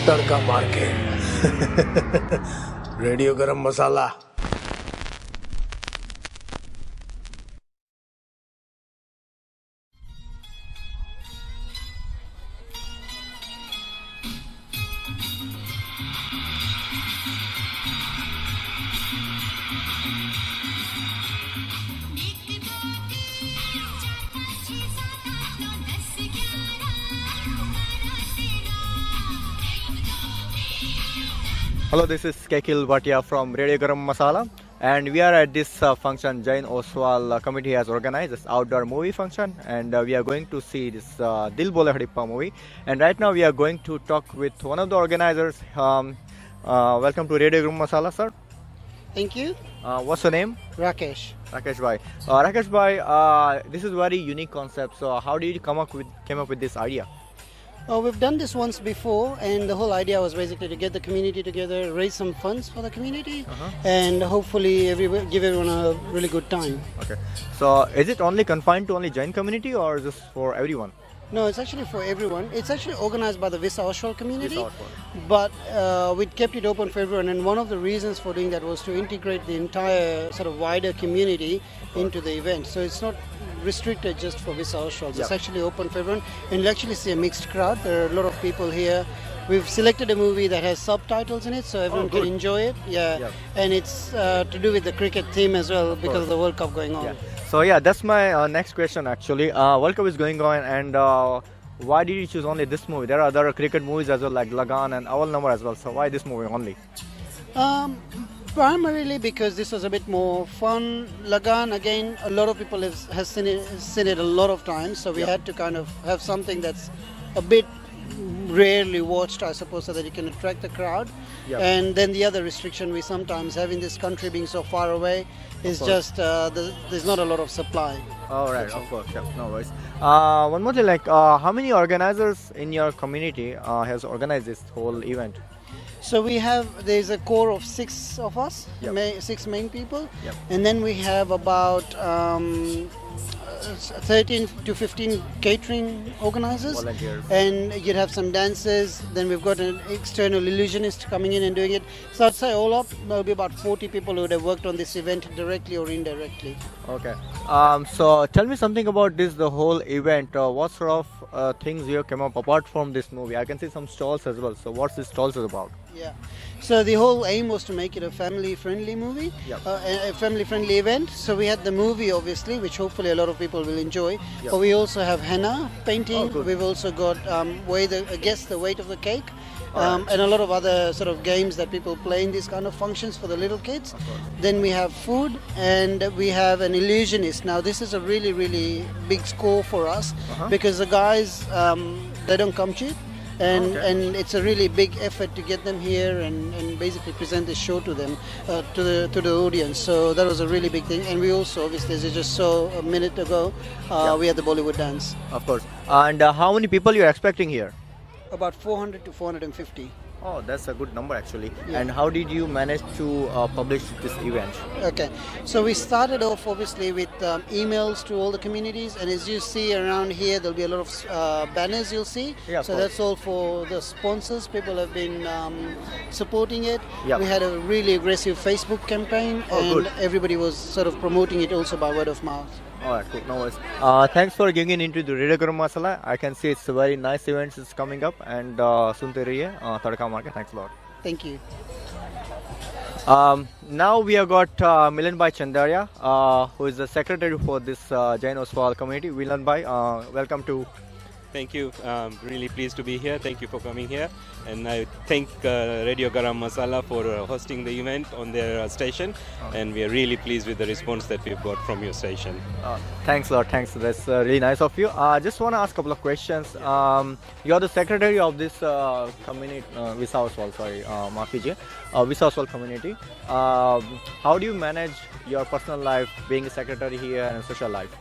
तड़का मार के रेडियो गरम मसाला। Hello, this is Kekil Bhatia from Radio Garam Masala, and we are at this function Jain Oswal committee has organized, this outdoor movie function, and we are going to see this Dil Bole Hadippa movie. And right now we are going to talk with one of the organizers. Welcome to Radio Garam Masala, sir. Thank you. What's your name? Rakesh. Rakesh bhai. Rakesh bhai, this is a very unique concept. So how did you came up with this idea? We've done this once before, and the whole idea was basically to get the community together, raise some funds for the community, and hopefully give everyone a really good time. Okay. So is it only confined to only Jain community, or is this for everyone? No, it's actually for everyone. It's actually organized by the Visa Oswal community, Visa Oswal. but we kept it open for everyone. And one of the reasons for doing that was to integrate the entire sort of wider community into the event. So it's not restricted just for Visa Oswal. It's actually open for everyone, and you'll actually see a mixed crowd. There are a lot of people here. We've selected a movie that has subtitles in it, so everyone can enjoy it. Yeah. And it's to do with the cricket theme as well, because of the World Cup going on. Yeah. So yeah, that's my next question actually. World Cup is going on, and why did you choose only this movie? There are other cricket movies as well, like Lagan and Awal Number as well. So why this movie only? Primarily because this was a bit more fun. Lagan, again, a lot of people have seen it a lot of times, so we had to kind of have something that's a bit rarely watched, I suppose, so that you can attract the crowd. And then the other restriction we sometimes have in this country, being so far away, is just there's not a lot of supply. Oh, right, of course, yeah, no worries. One more thing, like how many organizers in your community has organized this whole event? So there's a core of 6 of us, 6 main people, and then we have about 13 to 15 catering organizers, volunteers, and you'd have some dancers. Then we've got an external illusionist coming in and doing it. So I'd say all up, there'll be about 40 people who would have worked on this event directly or indirectly. Okay. So tell me something about the whole event. What sort of things you came up apart from this movie? I can see some stalls as well. So what's this stalls is about? Yeah. So the whole aim was to make it a family-friendly movie, a family-friendly event. So we had the movie, obviously, which hopefully a lot of people will enjoy. But we also have henna painting. We've also got guess the weight of the cake. And a lot of other sort of games that people play in these kind of functions for the little kids. Then we have food, and we have an illusionist. Now this is a really, really big score for us, because the guys, they don't come cheap. And it's a really big effort to get them here and basically present this show to them, to the audience. So that was a really big thing. And we also, obviously, as you just saw a minute ago, we had the Bollywood dance. Of course. And how many people you're expecting here? About 400 to 450. Oh, that's a good number actually. And how did you manage to publish this event? Okay, so we started off obviously with emails to all the communities, and as you see around here, there'll be a lot of banners you'll see. So that's all for the sponsors. People have been supporting it. We had a really aggressive Facebook campaign, and everybody was sort of promoting it also by word of mouth. Alright, cool, no worries. Thanks for getting into the Radio Garam Masala. I can see it's a very nice event is coming up, and sunte rahiye Tadka Market. Thanks a lot. Thank you. Now we have got Milan Bhai Chandaria, who is the secretary for this Jain Oswal community. Milan Bhai, welcome to. Thank you. Really pleased to be here. Thank you for coming here. And I thank Radio Garam Masala for hosting the event on their station. And we are really pleased with the response that we've got from your station. Thanks a lot. Thanks. That's really nice of you. Just want to ask a couple of questions. You are the secretary of this community, Visa Oswal, Visa Oswal community. How do you manage your personal life, being a secretary here, and social life?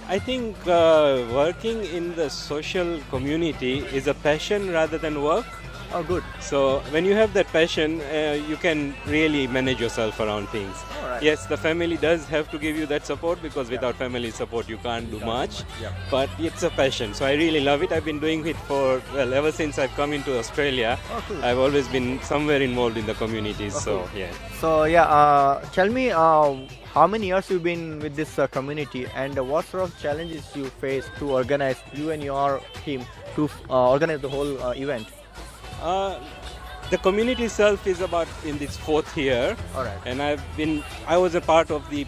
I think working in the social community is a passion rather than work. Oh, good. So when you have that passion, you can really manage yourself around things. Yes, the family does have to give you that support because without family support you can't do much. Yeah. But it's a passion, so I really love it. I've been doing it for ever since I've come into Australia. Oh, cool. I've always been somewhere involved in the communities. So cool. yeah. So yeah, tell me how many years you've been with this community, and what sort of challenges you face to organize you and your team to organize the whole event. The community itself is about in its 4th year, Alright. and I was a part of the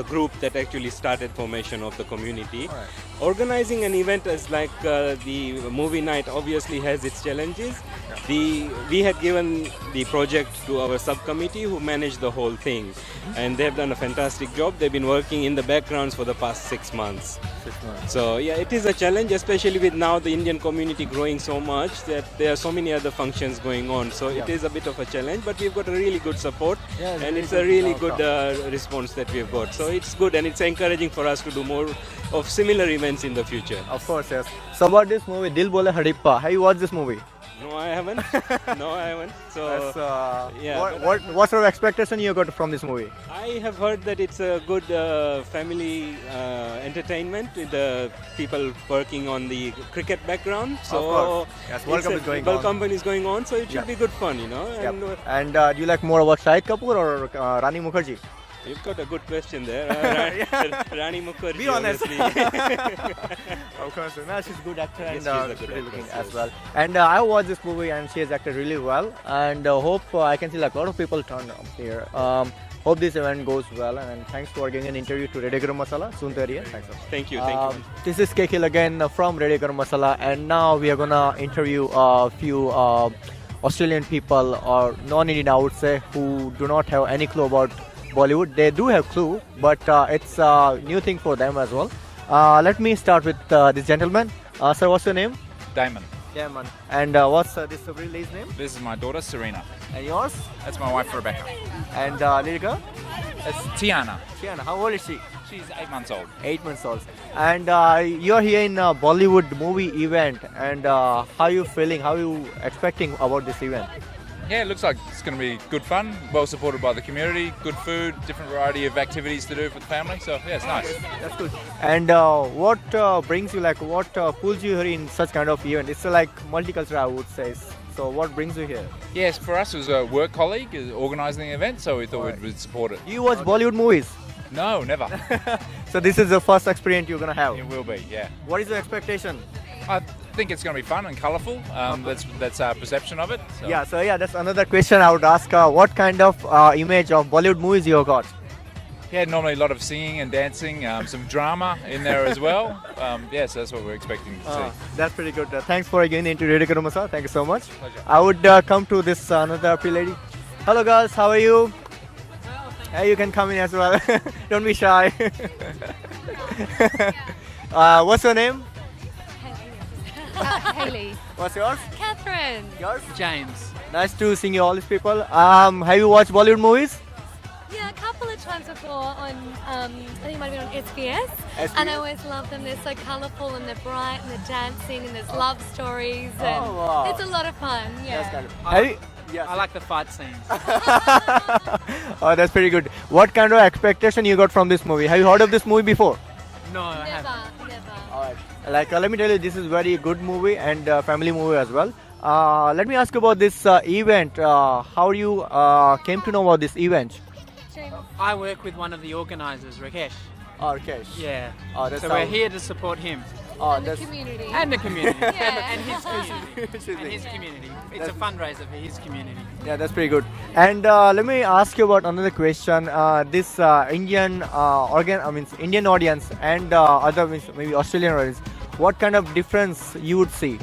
group that actually started formation of the community. Alright. Organizing an event as like the movie night obviously has its challenges. We had given the project to our subcommittee who managed the whole thing, and they've done a fantastic job. They've been working in the backgrounds for the past 6 months. 6 months. So yeah, it is a challenge, especially with now the Indian community growing so much that there are so many other functions going on. So it is a bit of a challenge, but we've got a really good support, Yeah, and it's it's really a really good good response that we've got. So it's good, and it's encouraging for us to do more of similar events in the future. Of course, yes. So about this movie, Dil Bole Hadippa, have you watched this movie? No, I haven't. No, I haven't. So yeah, what sort of expectation you got from this movie? I have heard that it's a good family entertainment with the people working on the cricket background. So Of course. Yes, World Cup is going World on. Cup is going on, so it should Yeah. be good fun, you know. Yep. And And do you like more about Shahid Kapoor or Rani Mukherjee? you've got a good question there. Rani Mukherjee. Be honest. obviously. Of course, no, she's a good actor Yes, and she's a good pretty looking actress, as yes. well. And I watched this movie and she has acted really well. And hope I can see like a lot of people turn up here. Hope this event goes well. And thanks for giving an interview to Radio Garam Masala. Soon here. Thanks. Thank you. Thank you. This is Kekil again from Radio Garam Masala, and now we are gonna interview a few Australian people or non-Indian, I would say, who do not have any clue about Bollywood. They do have clue, but it's a new thing for them as well. Let me start with this gentleman. Sir, what's your name? Damon. Yeah, man. And what's this lady's name? This is my daughter, Serena. And yours? That's my wife, Rebecca. And little girl? That's Tiana. Tiana. How old is she? She's 8 months old. 8 months old. And you're here in a Bollywood movie event. And how are you feeling? How are you expecting about this event? Yeah, it looks like it's going to be good fun, well supported by the community, good food, different variety of activities to do for the family. So, yeah, it's nice. That's good. And what brings you, like, what pulls you here in such kind of event? It's like multicultural, I would say. So what brings you here? Yes, for us, it was a work colleague organising the event, so we thought we'd support it. Do you watch Bollywood movies? No, never. So this is the first experience you're going to have. It will be, yeah. What is your expectation? I think it's going to be fun and colourful. That's our perception of it. So. Yeah, so yeah, that's another question I would ask. What kind of image of Bollywood movies you got? Yeah, normally a lot of singing and dancing, some drama in there as well. Yes, that's what we're expecting to see. That's pretty good. Thanks for again into Radio Garam Masala. Thank you so much. Pleasure. I would come to this another lady. Hello girls, how are you? Hey, you can come in as well. Don't be shy. What's your name? Haley. What's yours? Catherine. Yours? James. Nice to see you all these people. Have you watched Bollywood movies? Yeah, a couple of times before on, I think it might have been on SBS. And I always love them. They're so colourful and they're bright and they're dancing and there's love stories. And Oh, wow. it's a lot of fun, yeah. That's kind of. Have you? Yes. I like the fight scenes. Oh, that's pretty good. What kind of expectation you got from this movie? Have you heard of this movie before? No, I haven't. Never. Alright. Like, let me tell you, this is very good movie and family movie as well. Let me ask you about this event. How you came to know about this event? James. I work with one of the organisers, Rakesh. Okay. Yeah. Oh, that's So how- we're here to support him Oh, And the that's community. and the community Yeah. and his community and his community. It's a fundraiser for his community. yeah, that's pretty good. And let me ask you about another question. This Indian Indian audience and other maybe Australian audience. What kind of difference you would see?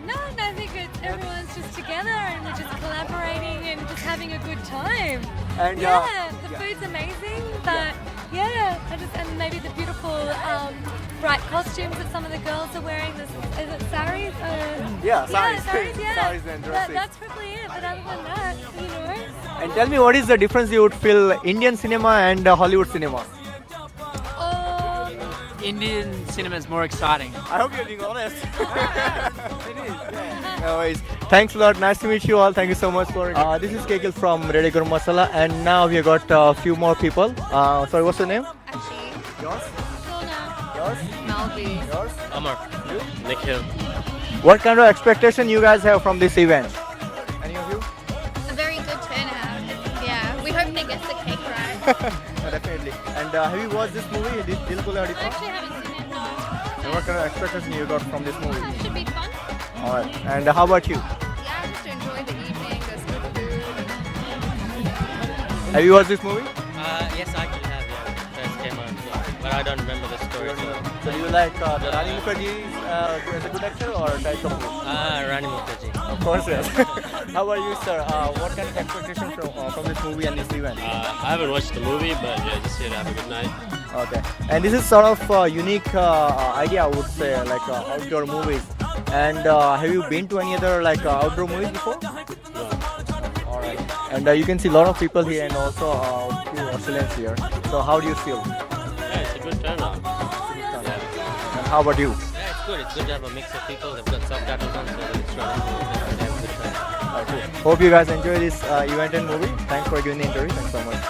No, I think everyone's just together and we're just collaborating and just having a good time. And Yeah, the food's amazing, but and maybe the beautiful bright costumes that some of the girls are wearing. Is it saris? Yeah, saris. Saris, yeah. Saris and dresses. That's probably it, but other than that, you know. And tell me, what is the difference you would feel Indian cinema and Hollywood cinema? Indian cinema is more exciting. I hope you're being honest. It is. Yeah. No worries. Thanks a lot. Nice to meet you all. Thank you so much for. This is Kekil from Radio Garam Masala, and now we have got a few more people. Sorry, what's your name? Actually, Yours. Shona, Yours. Malvi. Yours. Amar. Nikhil. What kind of expectation you guys have from this event? Any of you? A very good turnout. Yeah, we hope they get the cake right. Definitely. And have you watched this movie? Dil Ko Ladi I actually haven't seen it, no. And what kind of expectation you got from this movie? It should be fun. Alright. And how about you? Yeah, just to enjoy the evening, there's good food. Have you watched this movie? Yes, I actually have, yeah. First came out, yeah. But I don't remember the story. So do you like the Rani Mukherjee as a good actor or Shahid Kapoor? Rani Mukherjee. Of course, yes. How about you, sir? What kind of expectations from this movie and this event? I haven't watched the movie, but yeah, just here to have a good night. Okay. And this is sort of a unique idea, I would say, like outdoor movies. And have you been to any other like outdoor movies before? No. Alright. And you can see a lot of people here and also a few Australians here. So how do you feel? Yeah, it's a good turnout. And how about you? Yeah, it's good. It's good to have a mix of people. They've got subtitles on, so it's running cool. They have a good time. Hope you guys enjoy this event and movie. Thanks for giving the interview. Thanks so much.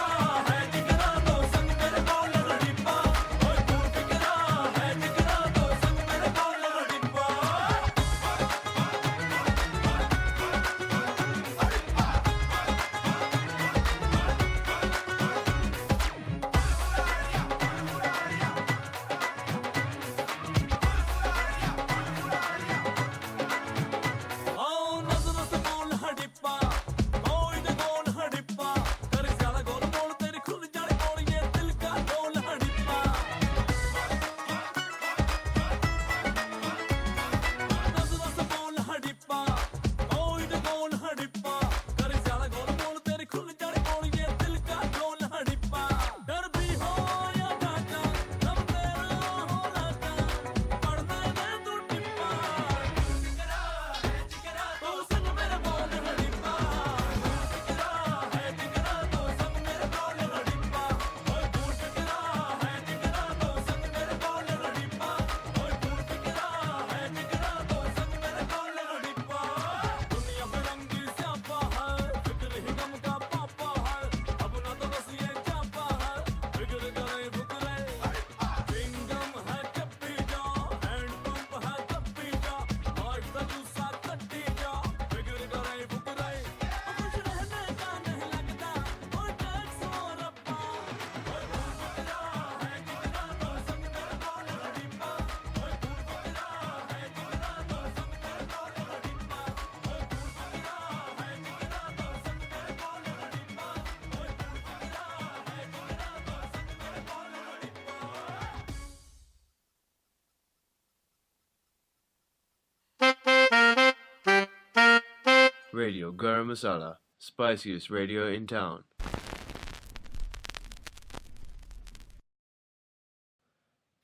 Radio Garam Masala, spiciest radio in town.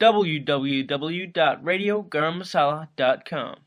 www.radiogarammasala.com